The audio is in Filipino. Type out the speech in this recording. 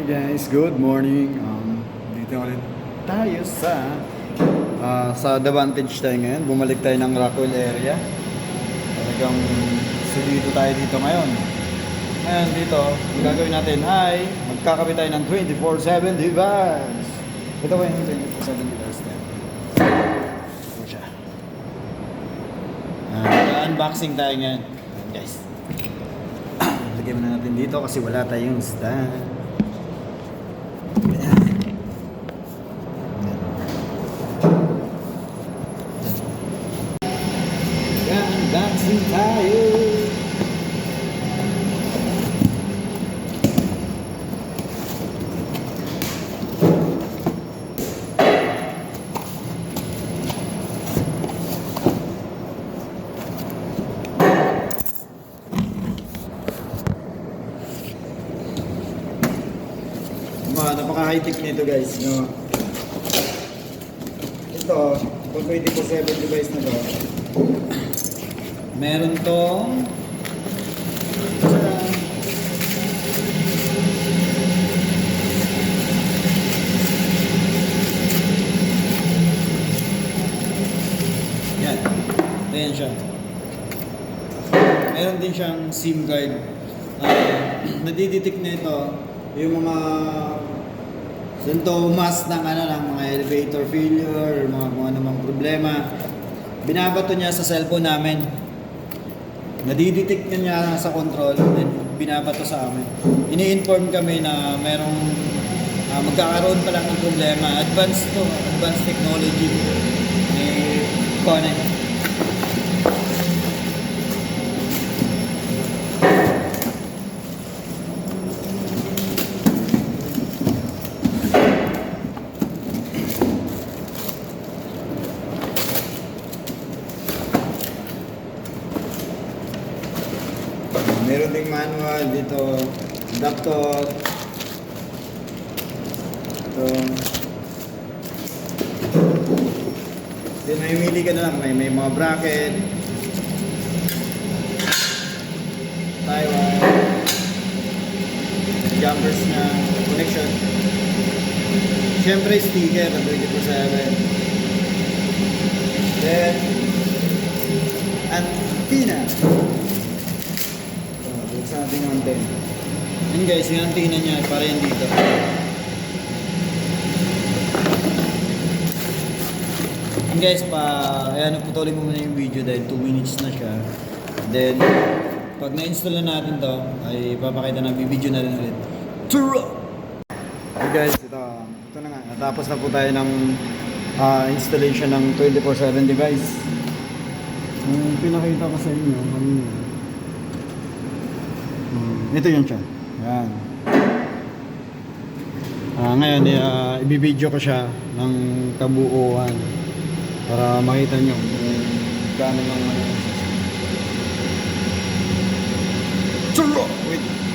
Hey guys, good morning. Dito ulit tayo sa Davantage tayo ngayon. Bumalik tayo ng Rockwell area. Talagang solido tayo dito ngayon. Ngayon dito, ang gagawin natin ay magkakabit tayo ng 24/7 device. Ito ba yung 24/7 device tayo? Ito siya. Unboxing tayo ngayon. Guys. Lagyan mo na natin dito kasi wala tayong stand. Unboxing tayo. Napaka-high-tech nito guys, no? Ito, itong 24/7 device na to. Meron tong yan. Ayan siya. Meron din siyang SIM card. Nadidetect na ito yung mga sintomas ng ng mga elevator failure, mga kung anumang problema. Binabato niya sa cellphone namin. Nadidetect niya sa control, then binabato sa amin. Ini-inform kami na merong magkakaroon pa lang ng problema. Advanced technology ni Connect. Meron ding manual dito, adapter. Ito. Then mamimili ka na lang, may mga bracket. Taiwan. Jumpers na connection. Siyempre sticker na 24/7. Then antenna. Sa ating antenna. Yan guys, yung antenna niya para yan dito. Yan guys, ayan, putulin mo muna yung video dahil 2 minutes na siya. Then, pag na-install na natin to, ay papakita na, video na rin ulit. Turo! Hey guys, ito na nga. Natapos na po tayo ng installation ng 24/7 device. Pinakita ko sa inyo kanina. Ito yun siya. Ayan. Ngayon, ibibideo ko siya ng kabuuan para makita nyo kung gaano lang. Wait.